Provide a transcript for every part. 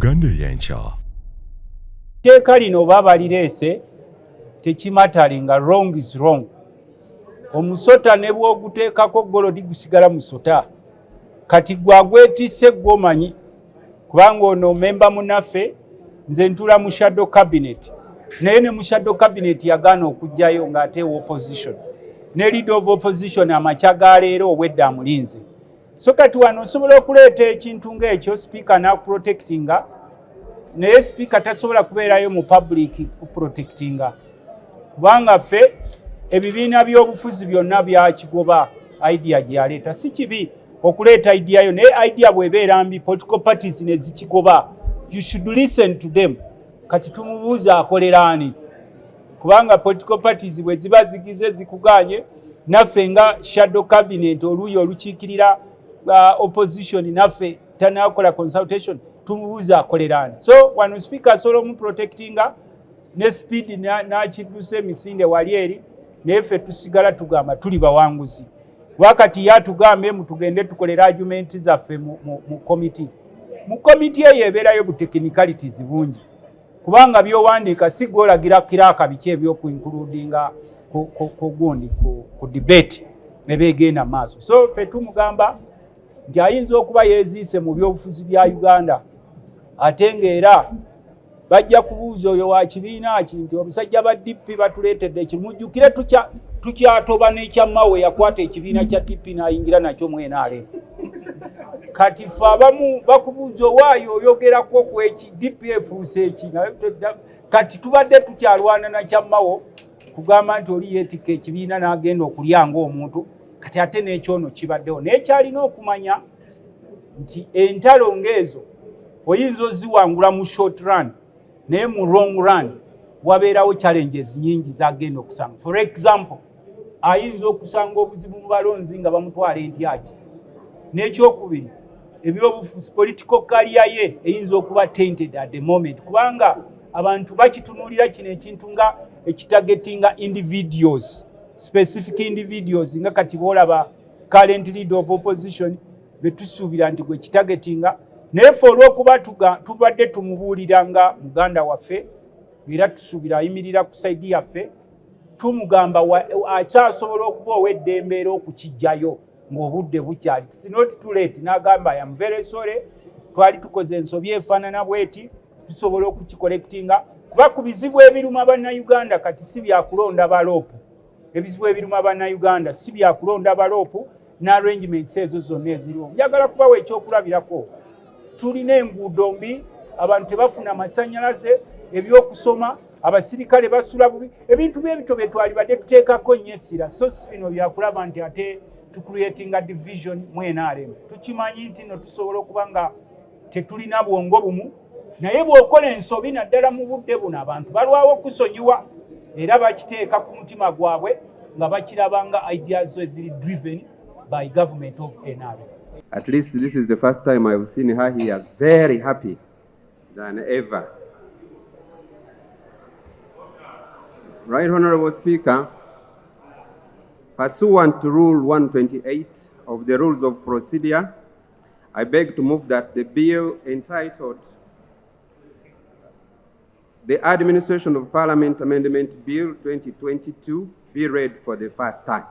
Uganda Eyenkya. Teeka lino baba lireese tekimatalinga wrong is wrong. Omusota ne bw'oguteekako golodi gusigala musota. Kati gwagwetisse gwomanyi kubanga ono memba munaffe nze ntula mu shadow cabinet. Naye ne mu shadow cabinet yagaana okujjayo ng'ate opposition. Ne leader of opposition amakya ga leero obwedda amulinze. So kati wano osobola okuleeta ekintu ng'ekyo speaker n'akuprotectinga naye speaker tasobola kubeerayo mu public kuprotectinga. Kubanga ffe ebibiina by'obufuzi byonna byakigoba idea gye yaleeta. Si kibi okuleeta idea yo naye idea bw'ebeera mbi political parties ne zikigoba. You should listen to them. Kati tumubuuza akolera ani? Kubanga political parties bwe ziba zigize zikuganye naffe nga shadow cabinet oluuyi olukiikirira opposition naffe tanaakola consultation tumubuuza akolera ani? So wano speaker asobola omuprotectinga ne speed n'akidduse emisinde wali eri naye ffe tusigala tugamba tuli bawanguzi. Wakati yatugambe mutugende tukolera argument zaffe mu committee. Mu committee eyo ebeerayo butekinikalities bungi. Kubanga by'owandiika si gw'olagira kiraaka biki ebyokuinkludinga ku debate ne beegenda maaso. So ffe tumugamba nti ayinza okuba yeeziise mu byobufuzi bya Uganda ate ng'era bajja kubuuza oyo wa kibiina ki nti omusajja ba DP batuleetedde kimujjukire tukyatoba n'ekyammawe yakwata ekibiina kya DP n'ayingira nakyo mwenaalemu. Kati ffe abamu bakubuuza owaayo oyogerako ku eki DP efuuse eki. Kati tubadde tukyalwana na kyammawo kugamba nti oli yeetikka ekibiina n'agenda okulya ng'omuntu. Kati ate n'ekyono kibaddewo. Naye kyalina okumanya nti entalo ng'ezo oyinza oziwangula mu short run naye mu long run wabeerawo challenges nyingi zagenda okusanga. For example, ayinza okusanga obuzibu mu balonzi nga bamutwala entyaki. N'ekyokubiri, ebyobufuzi political career ye eyinza okuba tainted at the moment kubanga abantu bakitunuulira kino ekintu nga ekitagetinga individuals, specific individuals nga kati boolaba current leader of opposition betusuubira nti gwe kitagetinga. Naye ffe olw'okuba tubadde tumubuulira nga muganda waffe era tusuubira ayimirira ku saidi yaffe tumugamba akyasobola okuba ow'eddembe era okukijjayo ng'obudde bukyali. It's not too late. N'agamba I am very sorry. Twali tukoze ensobi efaanana bweti tusobola okukikolectinga kuba ku bizibu ebiruma bannayuganda kati si byakulonda baloopu. Ebizibu ebiruma bannayuganda si byakulonda baloopu n'arrangements ezo zonna eziriwo. Njagala kubawa ekyokulabirako. Tulina enguudo mbi, abantu tebafuna amasannyalaze, ebyokusoma, abasirikale basula bubi, ebintu by'ebito bye twalibadde tuteekako nnyo essira. So si bino byakulaba nti ate tucreatinga division mu NRM. Tukimanyi nti no tusobola okuba nga tetulina bwongo bumu, naye bw'okola ensobi naddala mu budde buno abantu balwawo okusonyiwa era bakiteeka ku mutima gwabwe nga bakiraba nga ideas eziri driven by government of NRM. At least this is the first time I've seen her here very happy than ever. Right Honorable Speaker, pursuant to Rule 128 of the Rules of Procedure, I beg to move that the bill entitled The Administration of Parliament Amendment Bill 2022 be read for the first time.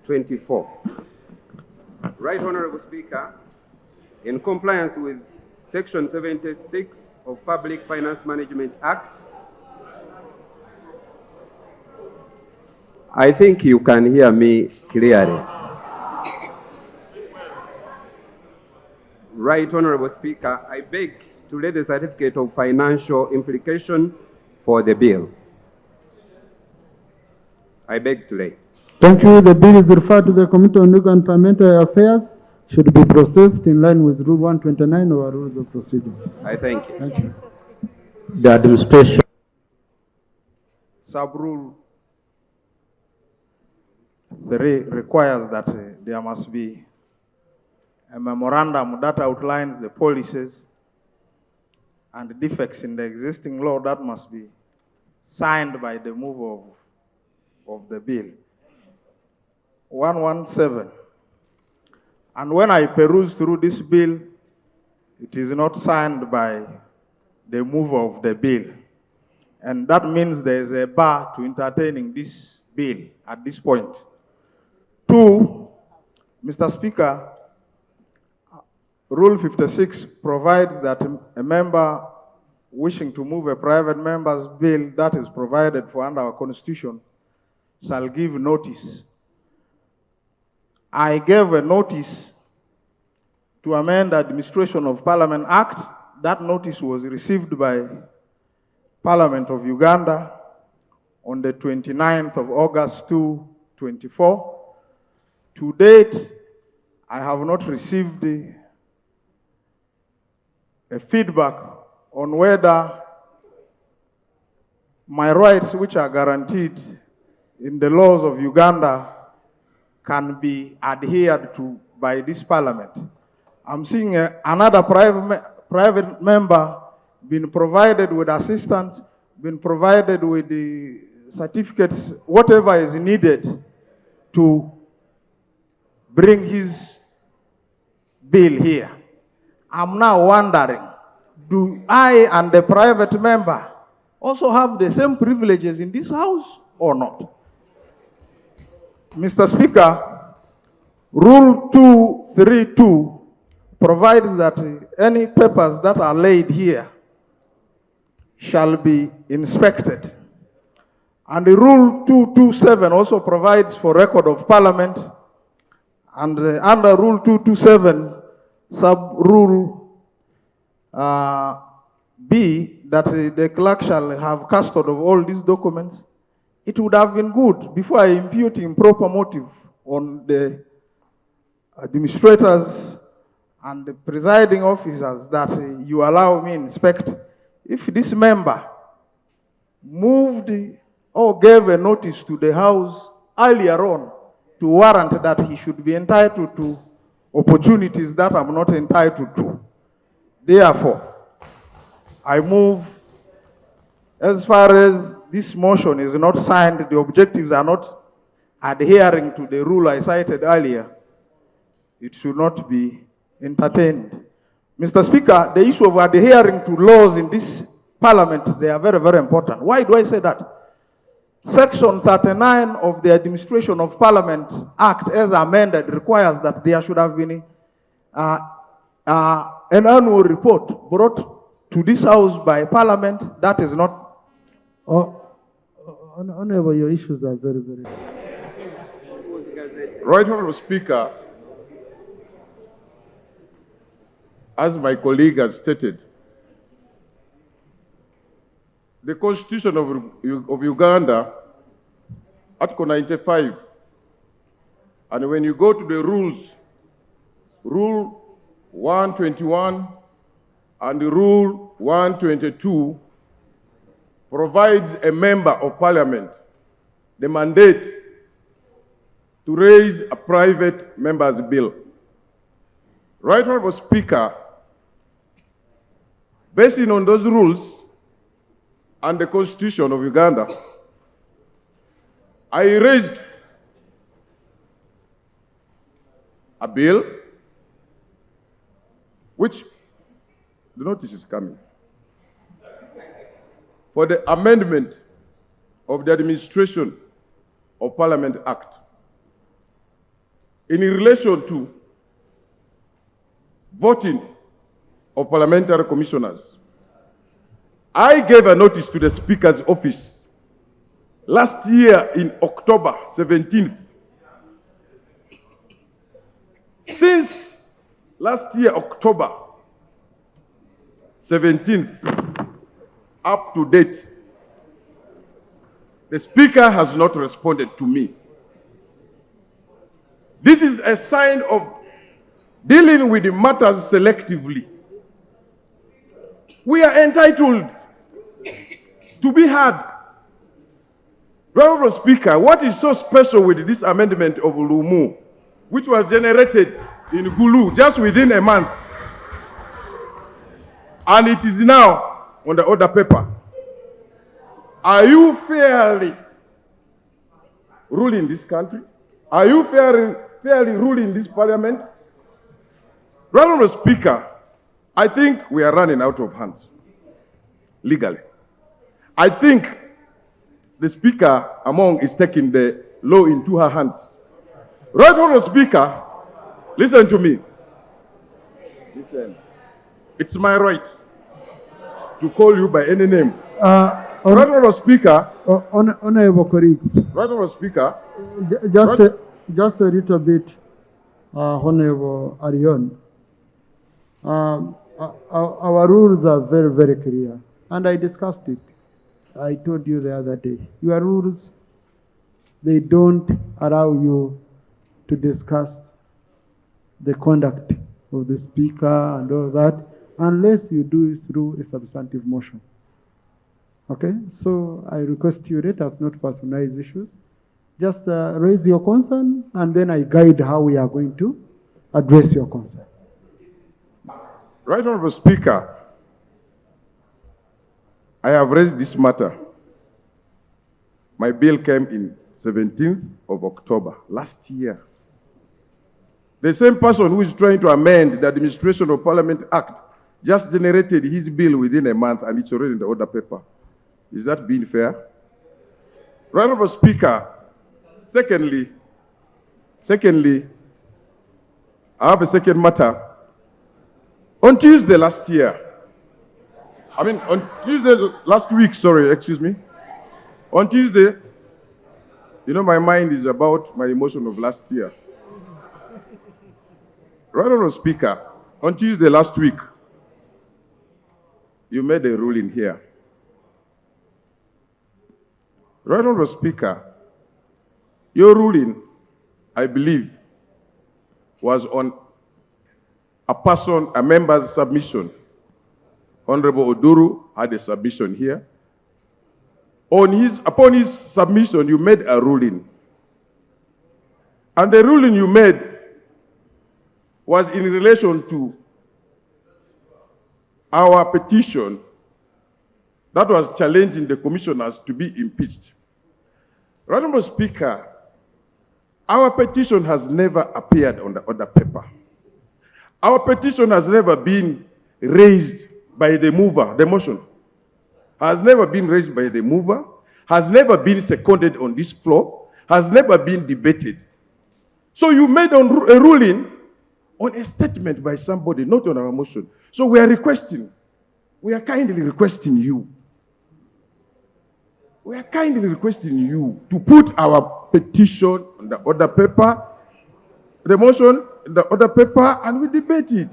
24. Right Honorable Speaker, in compliance with Section 76 of Public Finance Management Act, I think you can hear me clearly. Right Honorable Speaker, I beg to lay the certificate of financial implication for the bill. I beg to lay. Thank you. The bill is referred to the Committee on Legal and Parliamentary Affairs. Should be processed in line with Rule 129 of our Rules of Procedure. I thank you. Thank you. The administration. Sub-rule 3 requires that there must be a memorandum that outlines the policies and defects in the existing law that must be signed by the mover of the bill. 117. And when I peruse through this bill, it is not signed by the mover of the bill. And that means there is a bar to entertaining this bill at this point. Two, Mr. Speaker, Rule 56 provides that a member wishing to move a private member's bill that is provided for under our Constitution shall give notice. I gave a notice to amend the Administration of Parliament Act. That notice was received by Parliament of Uganda on the 29th of August 2024. To date, I have not received a feedback on whether my rights, which are guaranteed in the laws of Uganda, can be adhered to by this Parliament. I'm seeing another private member being provided with assistance, being provided with the certificates, whatever is needed to bring his bill here. I'm now wondering, do I and the private member also have the same privileges in this house or not? Mr. Speaker, Rule 232 provides that any papers that are laid here shall be inspected. And the Rule 227 also provides for record of Parliament. And under Rule 227, sub-rule B, that the clerk shall have custody of all these documents. It would have been good before I impute improper motive on the administrators and the presiding officers that you allow me inspect. If this member moved or gave a notice to the House earlier on to warrant that he should be entitled to opportunities that I'm not entitled to. Therefore, I move, as far as this motion is not signed, the objectives are not adhering to the rule I cited earlier, it should not be entertained. Mr. Speaker, the issue of adhering to laws in this Parliament, they are very, very important. Why do I say that? Section 39 of the Administration of Parliament Act, as amended, requires that there should have been an annual report brought to this House by Parliament. That is not. Honorable, your issues are very, very. Right Honorable Speaker, as my colleague has stated, the Constitution of Uganda, Article 95, and when you go to the rules, Rule 121 and Rule 122, provides a member of Parliament the mandate to raise a private member's bill. Right Honorable Speaker, based on those rules and the Constitution of Uganda, I raised a bill which the notice is coming for the amendment of the Administration of Parliament Act in relation to voting of parliamentary commissioners. I gave a notice to the Speaker's office last year in October 17th. Since last year, October 17th, up to date, the Speaker has not responded to me. This is a sign of dealing with the matters selectively. We are entitled to be heard. Honorable Speaker, what is so special with this amendment of Lumu, which was generated in Gulu just within a month, and it is now on the order paper? Are you fairly ruling this country? Are you fairly ruling this Parliament? Honorable Speaker, I think we are running out of hands, legally. I think the Speaker among is taking the law into her hands. Right, Honourable Speaker, listen to me. Listen. It's my right to call you by any name. Right, Honourable Speaker. Honourable colleagues. Right, Honourable Speaker. Just a little bit, Honourable Arion. Our rules are very, very clear, and I discussed it. I told you the other day. Your rules, they don't allow you to discuss the conduct of the Speaker and all that unless you do it through a substantive motion. Okay? So I request you, let us not personalize issues. Just raise your concern, and then I guide how we are going to address your concern. Right, Honourable Speaker, I have raised this matter. My bill came in 17th of October last year. The same person who is trying to amend the Administration of Parliament Act just generated his bill within a month, and it's already in the order paper. Is that being fair? Right, Honourable Speaker, secondly, I have a second matter. On Tuesday last year, on Tuesday last week, on Tuesday, you know, my mind is about my emotion of last year. Right, Honourable Speaker, on Tuesday last week, you made a ruling here. Right, Honourable Speaker, your ruling, I believe, was on a member's submission. Honourable Oduru had a submission here. Upon his submission, you made a ruling. And the ruling you made was in relation to our petition that was challenging the commissioners to be impeached. Honourable Speaker, our petition has never appeared on the order paper. Our petition has never been raised by the mover, the motion has never been raised by the mover, has never been seconded on this floor, has never been debated. So you made a ruling on a statement by somebody, not on our motion. So we are kindly requesting you to put our petition on the order paper, the motion in the order paper, and we debate it.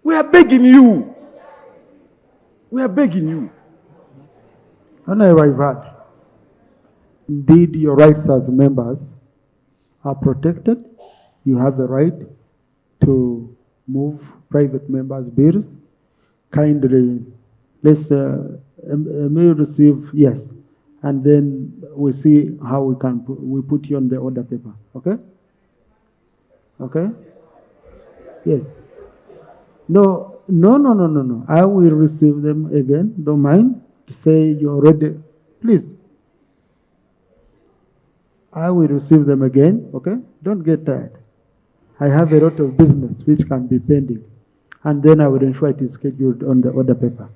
We are begging you. Honourable Ivad, indeed your rights as members are protected. You have the right to move private members' bills. Kindly, let's may receive, yes, and then we see how we put you on the order paper. Okay? Okay? Yes. No. I will receive them again. Don't mind. To say you're ready. Please. I will receive them again. Okay? Don't get tired. I have a lot of business which can be pending. And then I will ensure it is scheduled on the order paper.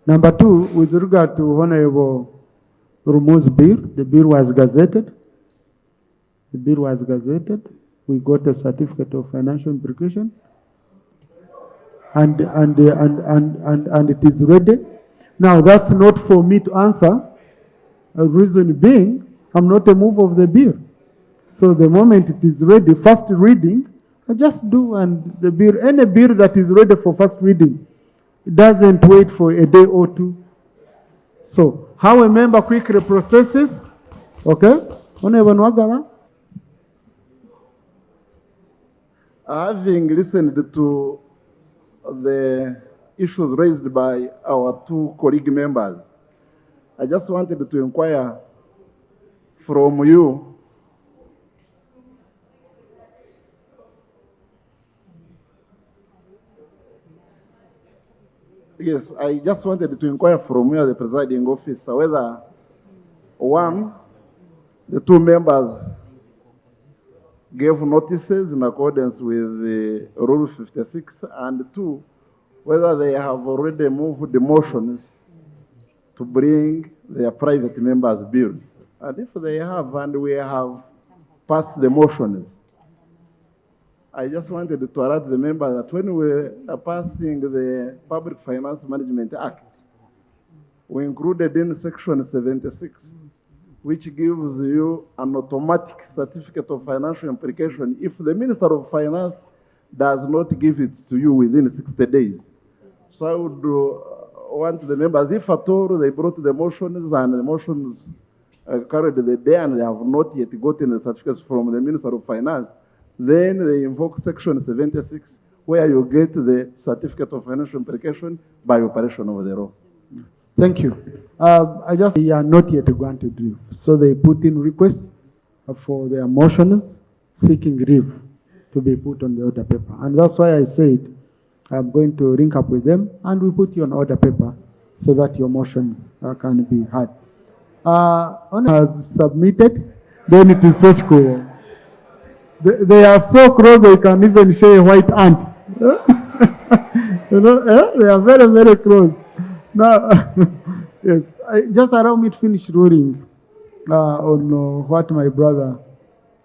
Number two, with regard to Honourable Rumu's bill, the bill was gazetted. We got a certificate of financial implication. And it is ready. Now, that's not for me to answer. A reason being, I'm not a mover of the bill. So the moment it is ready, first reading, I just do, and the bill, any bill that is ready for first reading, it doesn't wait for a day or two. So, how a member quickly processes, okay? Having listened to the issues raised by our two colleague members, I just wanted to inquire from you, yes, I just wanted to inquire from you, the presiding officer, whether one, the two members gave notices in accordance with Rule 56, and 2, whether they have already moved the motions to bring their private members' bills. And if they have, and we have passed the motions, I just wanted to alert the members that when we are passing the Public Finance Management Act, we included in Section 76, which gives you an automatic certificate of financial implication if the Minister of Finance does not give it to you within 60 days. So I would want the members, if at all they brought the motions and the motions carried the day and they have not yet gotten the certificates from the Minister of Finance, then they invoke Section 76, where you get the certificate of financial implication by operation of the law. Thank you. They are not yet granted leave. So they put in requests for their motions seeking leave to be put on the order paper. And that's why I said I'm going to link up with them and we put you on order paper so that your motions can be heard. Has submitted, then it is such cool. They are so close they can even show a white ant. You know, they are very, very close. Now, yes, just allow me to finish ruling on what my brother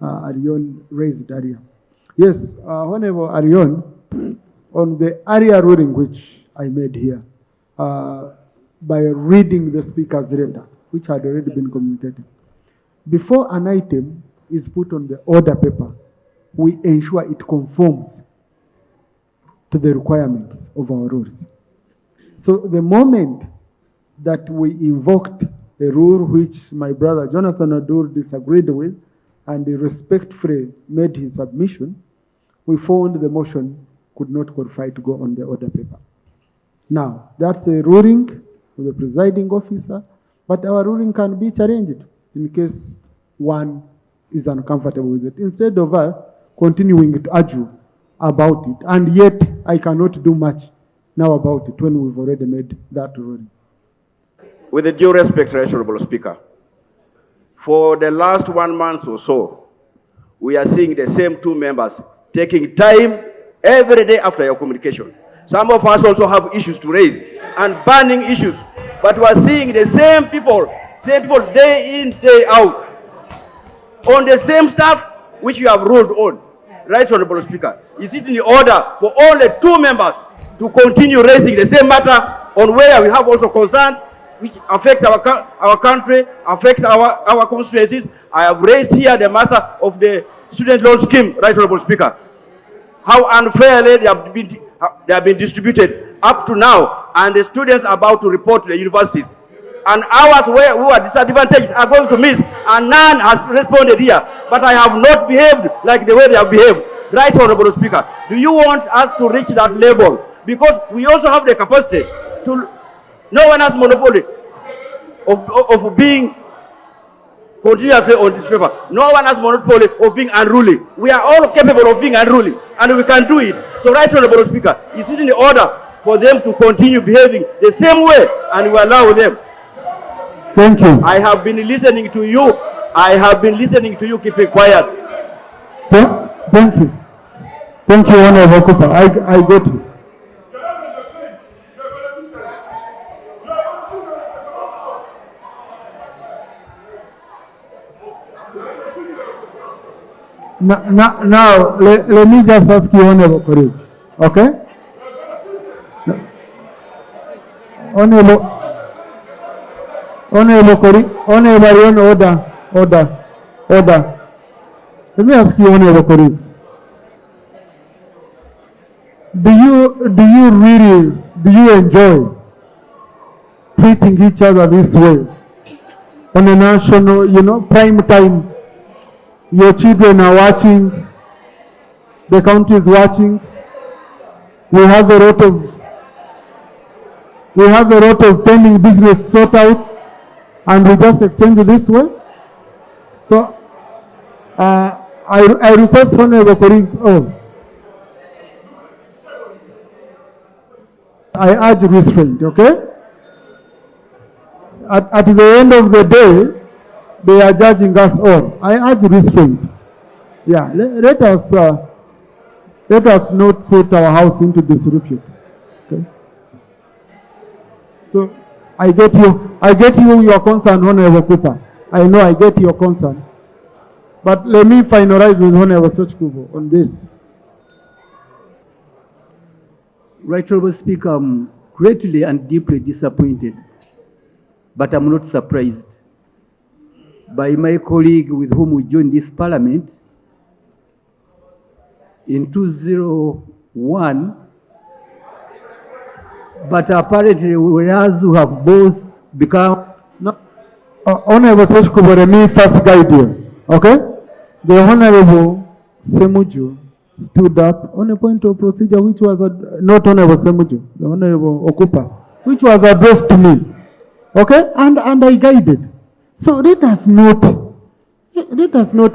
Arion raised earlier. Yes, Honorable Arion, on the earlier ruling which I made here, by reading the Speaker's letter, which had already been communicated. Before an item is put on the order paper, we ensure it conforms to the requirements of our rules. So the moment that we invoked a rule which my brother Jonathan Odur disagreed with and he respectfully made his submission, we found the motion could not qualify to go on the order paper. Now, that's a ruling of the presiding officer, but our ruling can be challenged in case one is uncomfortable with it, instead of us continuing to argue about it. And yet, I cannot do much now about it when we've already made that ruling. With the due respect, Honorable Speaker, for the last 1 month or so, we are seeing the same two members taking time every day after your communication. Some of us also have issues to raise and burning issues, but we are seeing the same people day in, day out, on the same stuff which you have ruled on. Right, Honorable Speaker, is it in order for all the two members to continue raising the same matter on where we have also concerns which affect our country, affect our constituencies? I have raised here the matter of the student loan scheme, Right, Honorable Speaker. How unfairly they have been distributed up to now, and the students are about to report to the universities. And ours who are disadvantaged are going to miss, and none has responded here. But I have not behaved like the way they have behaved. Right, Honorable Speaker, do you want us to reach that level? Because we also have the capacity to, no one has monopoly of being continuously on this paper. No one has monopoly of being unruly. We are all capable of being unruly, and we can do it. So, Right, Honorable Speaker, is it in order for them to continue behaving the same way, and we allow them? Thank you. I have been listening to you. I have been listening to you. Keep it quiet. Thank you. Thank you, Honorable Cooper. I get you. Now let me just ask you, Honorable colleagues. Okay? Order. Let me ask you, Honorable colleagues. Do you enjoy treating each other this way on a national, prime time? Your children are watching, the country is watching. We have a lot of pending business sort out, and we just exchange this way. So I request Honorable colleagues all. I urge restraint, okay? At the end of the day, they are judging us all. I urge restraint. Yeah, let us not put our house into disrepute. Okay. So I get you your concern, Honorable Cooper. I know I get your concern. But let me finalize with Honorable Sochkubo on this. Right, Honorable Speaker, I'm greatly and deeply disappointed, but I'm not surprised by my colleague with whom we joined this parliament in 2001, but apparently whereas we have both become... No, Honorable Sochkubo, let me first guide you, okay? The Honorable Semuju stood up on a point of procedure which was, not Honorable Semuju, the Honorable Okupa, which was addressed to me, okay? And I guided. So let us not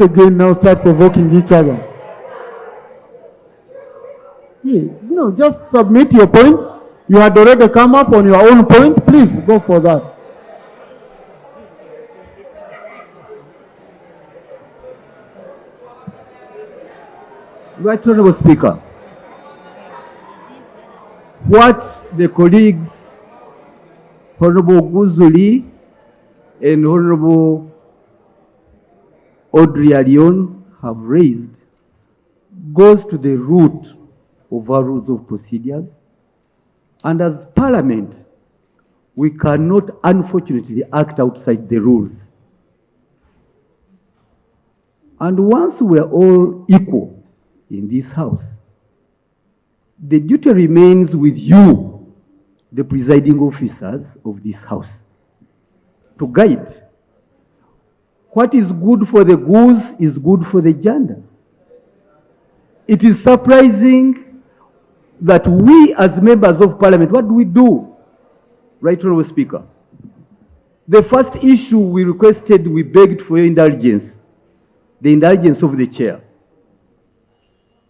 again now start provoking each other. Yeah, no, just submit your point. You had already come up on your own point. Please go for that. Right, Honorable Speaker, what the colleagues, Honorable Guzuli and Honorable Audrey Arion have raised goes to the root of our rules of procedures. And as Parliament, we cannot unfortunately act outside the rules. And once we are all equal in this house, the duty remains with you, the presiding officers of this house, to guide. What is good for the goose is good for the gander. It is surprising that we as members of Parliament, what do we do? Right, Honorable Speaker. The first issue we requested, we begged for your indulgence, the indulgence of the chair,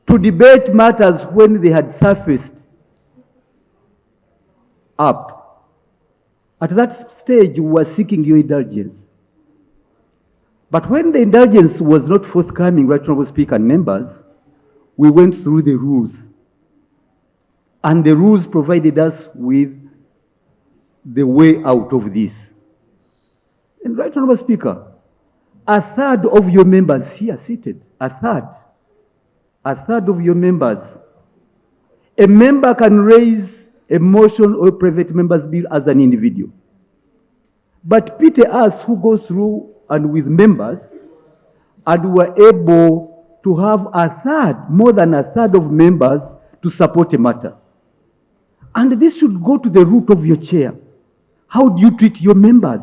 to debate matters when they had surfaced up. At that stage, we were seeking your indulgence. But when the indulgence was not forthcoming, Right Honorable Speaker and members, we went through the rules. And the rules provided us with the way out of this. And Right Honorable Speaker, a third of your members here seated, a third of your members, a member can raise a motion or a private member's bill as an individual. But pity us who go through and with members and were able to have a third, more than a third of members to support a matter. And this should go to the root of your chair. How do you treat your members?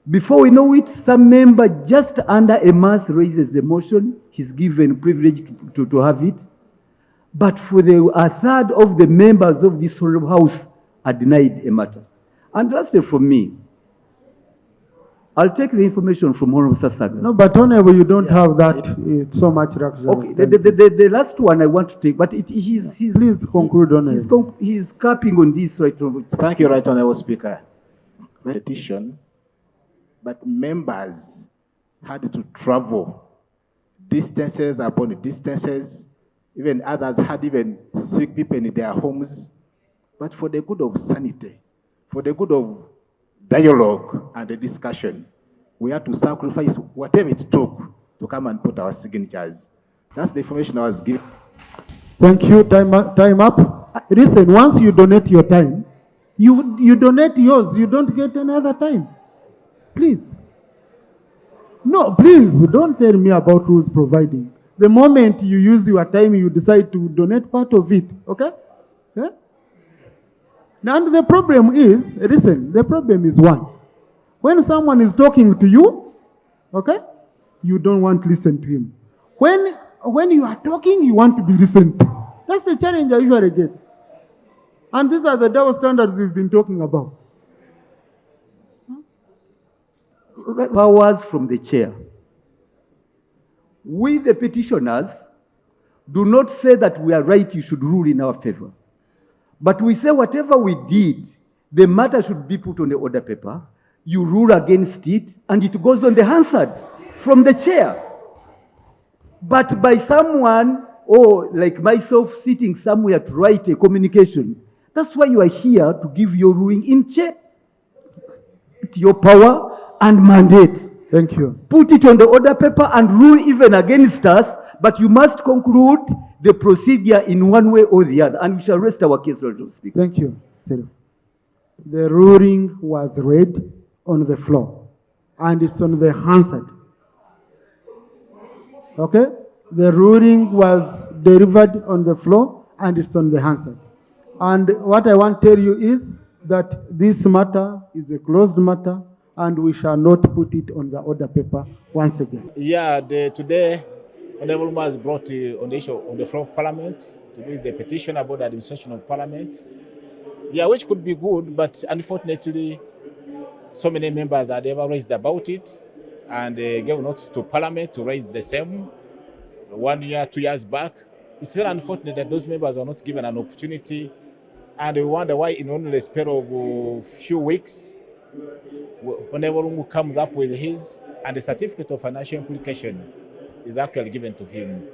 Before we know it, some member just under a month raises the motion. He's given privilege to have it. But for a third of the members of this honorable house are denied a matter. And lastly, for me, I'll take the information from Honorable Sasaga. No, but Honorable, you don't have that it's so much luxury. Okay, the last one I want to take, but he's please conclude on it. He's capping on this, Right Honorable. Thank you, Right Honorable Speaker. Petition, but members had to travel distances upon distances. Even others had even sick people in their homes. But for the good of sanity, for the good of dialogue and the discussion, we had to sacrifice whatever it took to come and put our signatures. That's the information I was given. Thank you. Time up. Listen, once you donate your time, you donate yours. You don't get another time. Please. No, please, don't tell me about who's providing. The moment you use your time, you decide to donate part of it. Okay? Yeah? And the problem is, listen, the problem is one. When someone is talking to you, okay, you don't want to listen to him. When you are talking, you want to be listened to. That's the challenge I usually get. And these are the double standards we've been talking about. Powers from the chair. We, the petitioners, do not say that we are right, you should rule in our favor. But we say whatever we did, the matter should be put on the order paper, you rule against it, and it goes on the Hansard from the chair. But by someone, or like myself, sitting somewhere to write a communication, that's why you are here to give your ruling in check, your power and mandate. Thank you. Put it on the order paper and rule even against us, but you must conclude the procedure in one way or the other, and we shall rest our case, Lord Speaker. Thank you. The ruling was read on the floor, and it's on the Hansard. Okay? The ruling was delivered on the floor, and it's on the Hansard. And what I want to tell you is that this matter is a closed matter, and we shall not put it on the order paper once again. Yeah, today, Honorable Uma has brought on the issue on the floor of Parliament to do the petition about the administration of Parliament. Yeah, which could be good, but unfortunately, so many members had ever raised about it and gave notice to Parliament to raise the same 1 year, 2 years back. It's very unfortunate that those members were not given an opportunity, and we wonder why in only a spell of a few weeks, whenever Umu comes up with his, and the certificate of financial implication is actually given to him.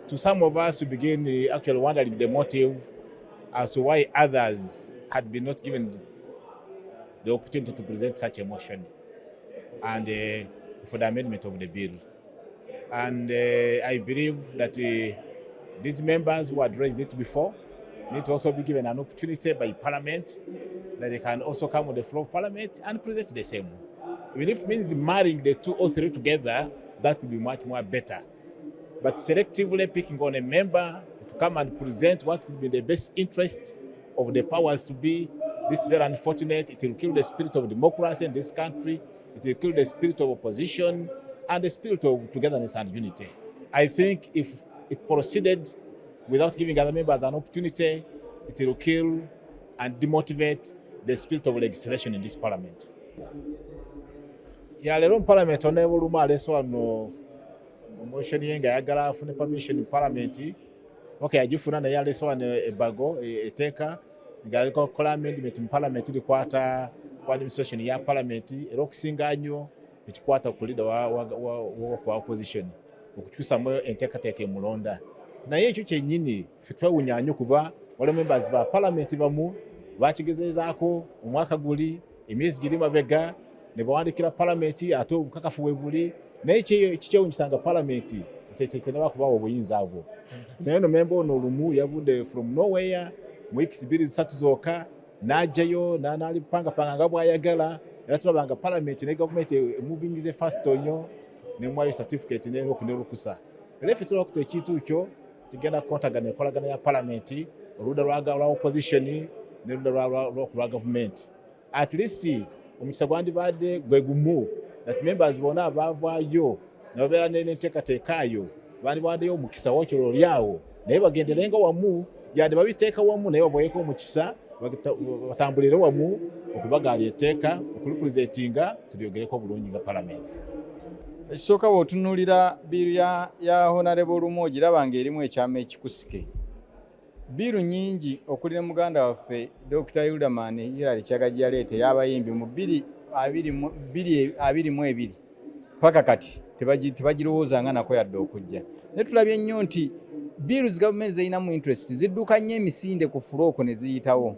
To some of us, we begin actually wondering the motive as to why others had been not given the opportunity to present such a motion and for the amendment of the bill. And I believe that these members who had raised it before need to also be given an opportunity by Parliament that they can also come on the floor of Parliament and present the same. Even if it means marrying the 2 or 3 together, that would be much more better. But selectively picking on a member to come and present what would be the best interest of the powers to be, this is very unfortunate. It will kill the spirit of democracy in this country. It will kill the spirit of opposition and the spirit of togetherness and unity. I think if it proceeded without giving other members an opportunity, it will kill and demotivate the spirit of legislation in this Parliament. Yeah, the Parliament on every room already no motion yenga yagala afune permission in Parliament. Okay, ajifuna na yale so a bago eteka ngaliko kola amendment in Parliament ilikwata kwa administration ya Parliament erokusinga anyo ekikwata ku leader wa opposition okukyusa moyo enteekateeka emulonda naye ekyo kyennyini ffe twewunya kuba waliwo members ba Parliament bamu bakigezezaako omwaka guli emyezi giri mabega ne bawandikira Parliament ate obukakafu bwe buli naye kikyewunyisanga Parliament tenaba kubawa obuyinza bwo. Naye no member ono olumu yavudde from nowhere mu weeks 2-3 zokka n'ajjayo n'alipanga nga bw'ayagala era tulabanga Parliament ne government moving is a fast onyo ne mwayo certificate ne okunerukusa. Era ffe tulaba kuta ekintu kyo kigenda kontagana enkolagana ya Parliament oludda lwa opposition n'oludda lwa government. At least omukisa gwandibadde gwe gumu that members bonna abaavaayo ne babeera n'enteekateekaayo bandibaddeyo omukisa w'ekiro lyawo naye bagenderenga wamu yandi babiteeka wamu naye baboyeko omukisa batambulire wamu okubagaala etteeka okulipulizeetinga tulyogereko bulungi nga Parliament. Ekisooka bw'otunuulira biiru ya Honorable Lumu ogiraba ng'erimu ekyama ekikusike. Biiru nnyingi okuli ne muganda waffe Dr. Hildaman Hilary Kyagagi yaleeta y'abayimbi mu 2022 paka kati tebagirowoozanga nako yadde okujja. Naye tulabye nnyo nti biiru gavumenti zirinamu interest zidduka nnyo emisinde ku fulooko ne ziyitawo.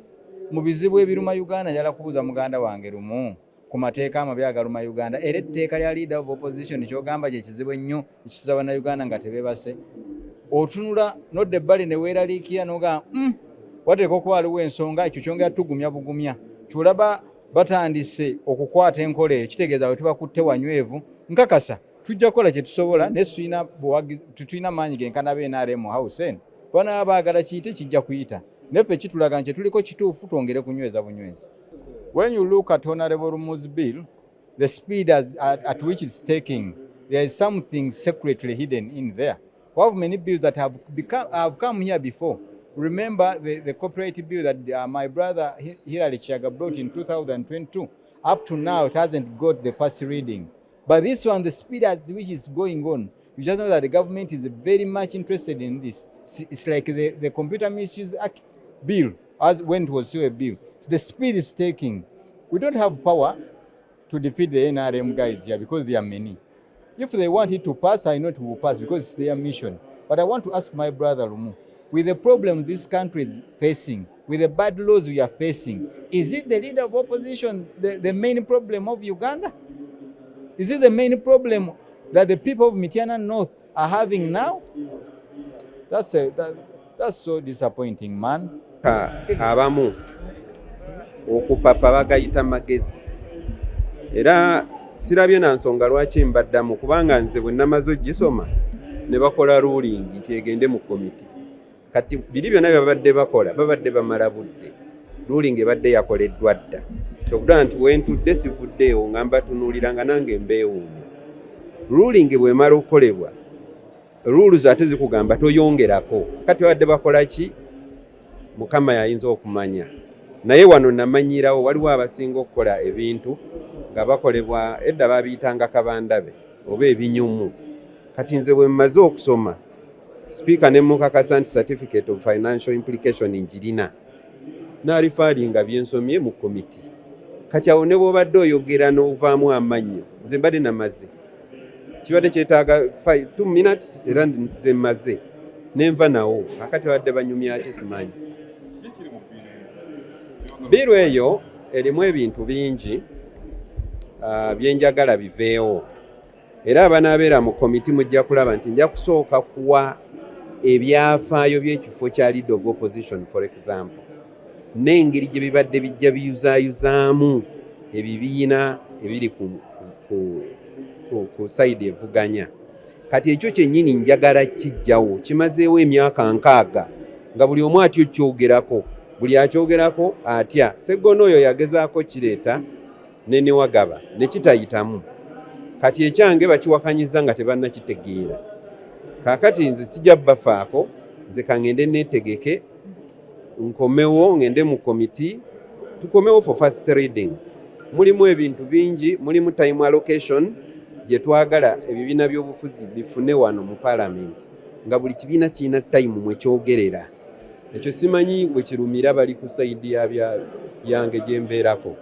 Mu bizibu ebiruma Uganda njala kubuuza muganda wange Lumu ku mateeka amabi agaluma Uganda era etteeka lya leader of opposition kyogamba gye kizibu ennyo ekisuza bannayuganda nga tebeebase. Otunula nodde ebbali ne weeraliikira n'ogamba wateeka okuba waliwo ensonga ekyo kyongera tugumya bugumya. Kyolaba batandise okukwata enkola eyo kitegeeza bwe tubakutte wanywevu nkakasa tujja kukola kye tusobola naye tetulina maanyi genkana b'NRM house eno bana baagala kiyite kijja kuyita neffe kitulaga nti tuliko kituufu twongere kunyweza bunywezi. When you look at Honorable Lumu's bill, the speed at which it's taking, there is something secretly hidden in there. We have many bills that have come here before. Remember the copyright bill that my brother Hilary Kyagagi brought in 2022. Up to now, it hasn't got the first reading. But this one, the speed at which is going on, you just know that the government is very much interested in this. It's like the Computer Misuse Act bill, as when it was still a bill. So the speed is taking. We don't have power to defeat the NRM guys here because there are many. If they want it to pass, I know it will pass because it's their mission. But I want to ask my brother Lumu, with the problem this country is facing, with the bad laws we are facing, is it the leader of opposition the main problem of Uganda? Is it the main problem that the people of Mityana North are having now? That's so disappointing, man. Abamu okupapa bagayita magezi. Era sirabye na nsonga lwaki mbaddamu kubanga nze bwe namaze ogisoma ne bakola ruling nti egende mu komiti. Kati biri byonna babadde bakola babadde bamala budde. Ruling ebadde yakoleddwa dda. Kyokudda nti wentudde sivuddeewo ngamba tunuuliranga nange mbeewuunya. Ruling bw'emala okukolebwa rules ate zikugamba toyongerako. Kati babadde bakola ki? Mukama yayinza okumanya. Naye wano namanyirawo waliwo abasinga okukola ebintu nga bakolebwa edda babiyitanga kabandabe oba ebinyumu. Kati nze bwe mmaze okusoma Speaker ne mukakasa nti certificate of financial implication njirina n'alifaalinga byensomye mu komiti. Kati awo ne bw'obadde oyogera n'ovaamu amannyo nze mbadde namaze kibadde kyetaaga 2 minutes era nze mmaze nenva nawo akati badde banyumya ki simanyi. Biru eyo erimu ebintu bingi byenjagala biveewo era abanaabeera mu komiti mujja kulaba nti nja kusooka kuwa ebyafaayo by'ekifo kya leader of opposition for example n'engeri gye bibadde bijja biyuzaayuzaamu ebibiina ebiri ku side evuganya. Kati ekyo kyennyini njagala kijjawo kimazeewo emyaka 6 nga buli omu atyo kyogerako buli akyogerako atya. Sseggona oyo yagezaako kireeta ne Niwagaba ne kitayitamu. Kati ekyange bakiwakanyiza nga tebannakitegeera. Kaakati nze sijja bafaako nze kangende neetegeke nkomewo ngende mu komiti tukomewo for first reading. Mulimu ebintu bingi, mulimu time allocation gye twagala ebibiina by'obufuzi bifune wano mu Parliament nga buli kibiina kirina time mwe kyogerera. Ekyo simanyi bwe kirumira bali ku side yange gye mbeerako.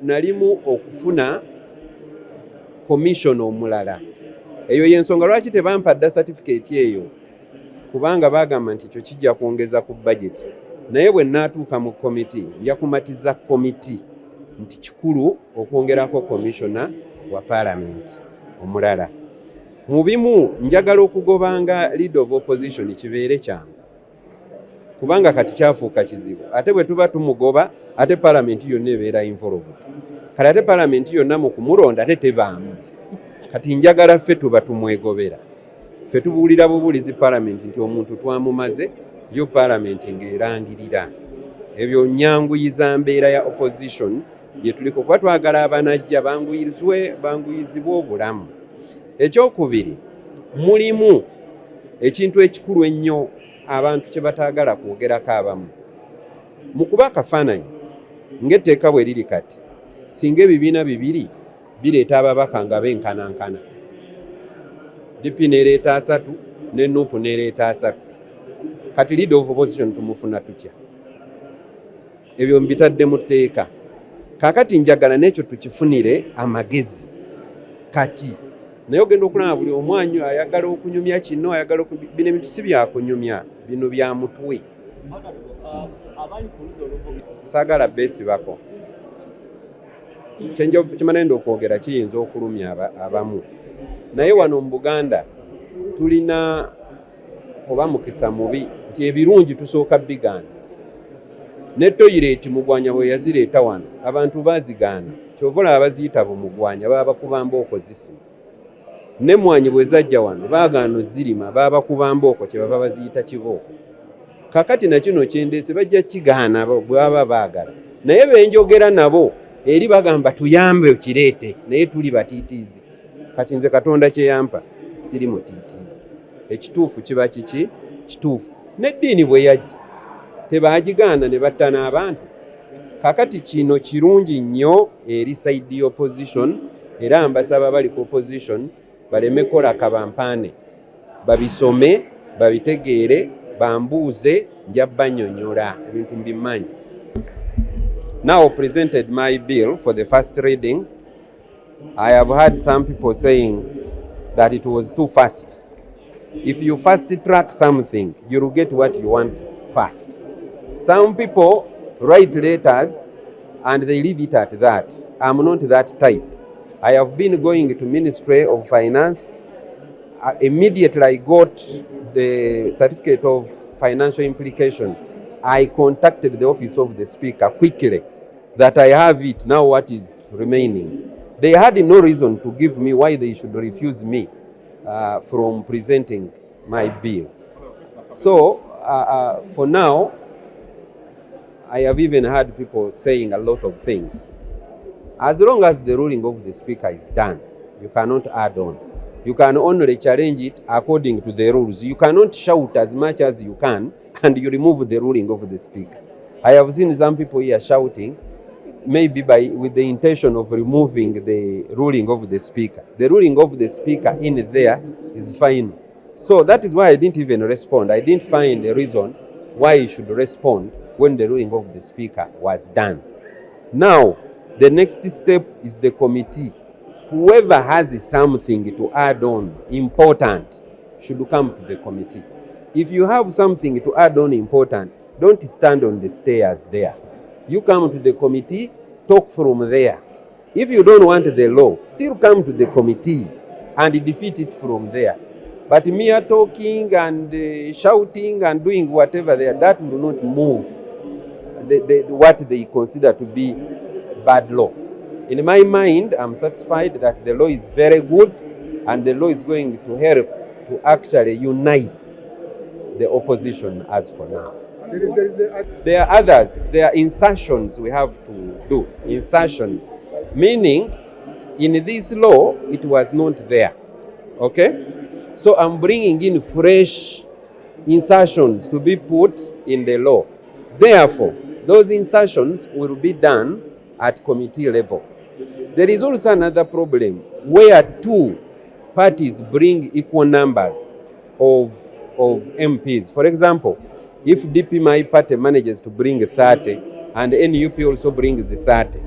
Nalimu okufuna commission omulala. Eyo y'ensonga lwaki tebampadda certificate eyo kubanga bagamba nti ekyo kijja kwongeza ku budget. Naye bwe naatuuka mu komiti nja kumatiza komiti nti kikulu okwongerako commissioner wa Parliament omulala. Mu bimu njagala okugobanga leader of opposition kibeere kyangu kubanga kati kyafuuka kizibu. Ate bwe tuba tumugoba ate Parliament yonna ebeera involved. Kale ate Parliament yonna mu kumulonda ate tebaamu. Kati njagala ffe tuba tumwegobera. Ffe tubuulira bubuulizi Parliament nti omuntu twamumaze yo Parliament ng'erangirira. Ebyo nyanguyiza mbeera ya opposition gye tuliko kuba twagala abanajja banguyizibwe obulamu. Ekyokubiri mulimu ekintu ekikulu ennyo abantu kye bataagala kwogerako abamu. Mu kuba akafaananyi ng'etteeka bwe liri kati singa ebibiina bibiri bireeta ababaka nga benkanankana. DP neereeta 3 ne NUP neereeta 3. Kati leader of opposition tumufuna tutya? Ebyo mbitadde mu tteeka. Kaakati njagala n'ekyo tukifunire amagezi. Kati naye ogenda okulaba buli omwanyu ayagala okunyumya kino ayagala bino ebintu si byakunyumya bino bya mutwe. Saagala beesibako. Kimanende okwogera kiyinza okulumya abamu. Naye wano mu Buganda tulina oba mukisa mubi nti ebirungi tusooka bigaana. Ne toyireti mugwanya bwe yazireeta wano abantu bazigaana. Kyovola abaziyita bumugwanya baba bakuba mbooko zisima. Ne mwanyi bwe zajja wano baagaano zirima baba bakuba mbooko kye baba baziyita kibooko. Kakati na kino kyendeese bajja kigaana bwaba baagala. Naye benjogera nabo eri bagamba tuyambe kireete naye tuli batiitiizi. Kati nze Katonda kye yampa siri mutiitiizi. Ekituufu kiba kiki? Kituufu. N'eddiini bwe yajja tebaagigaana ne batta n'abantu. Kakati kino kirungi nnyo eri side opposition era mbasaba bali ku opposition baleme kola kabampaane. Babisome, babitegeere, bambuuze nja bannyonnyola ebintu mbimanyi. Now presented my bill for the first reading I have heard some people saying that it was too fast. If you fast track something, you will get what you want fast. Some people write letters and they leave it at that. I'm not that type. I have been going to Ministry of Finance. Immediately I got the certificate of financial implication. I contacted the office of the Speaker quickly that I have it, now what is remaining. They had no reason to give me why they should refuse me from presenting my bill. So for now, I have even heard people saying a lot of things. As long as the ruling of the Speaker is done, you cannot add on. You can only challenge it according to the rules. You cannot shout as much as you can and you remove the ruling of the Speaker. I have seen some people here shouting, maybe with the intention of removing the ruling of the Speaker. The ruling of the Speaker in there is fine. So that is why I didn't even respond. I didn't find a reason why you should respond when the ruling of the Speaker was done. Now, the next step is the committee. Whoever has something to add on important should come to the committee. If you have something to add on important, don't stand on the stairs there. You come to the committee, talk from there. If you don't want the law, still come to the committee and defeat it from there. But mere talking and shouting and doing whatever there, that will not move what they consider to be bad law. In my mind, I'm satisfied that the law is very good and the law is going to help to actually unite the opposition as for now. There are others, there are insertions we have to do. Insertions, meaning in this law, it was not there. Okay? So I'm bringing in fresh insertions to be put in the law. Therefore, those insertions will be done at committee level. There is also another problem where two parties bring equal numbers of MPs. For example, if DP my party manages to bring 30 and NUP also brings 30,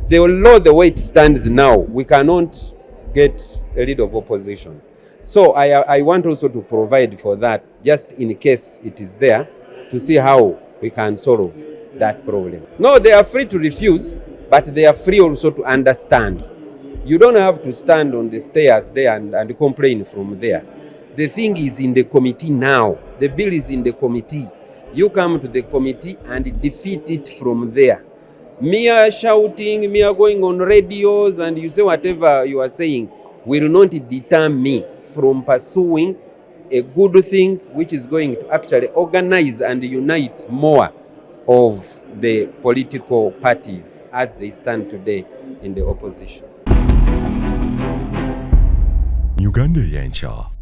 the law the way it stands now, we cannot get rid of opposition. So I want also to provide for that, just in case it is there, to see how we can solve that problem. No, they are free to refuse, but they are free also to understand. You don't have to stand on the stairs there and complain from there. The thing is in the committee now. The bill is in the committee. You come to the committee and defeat it from there. Mere shouting, mere going on radios and you say whatever you are saying will not deter me from pursuing a good thing which is going to actually organize and unite more of the political parties as they stand today in the opposition. Uganda Eyenkya.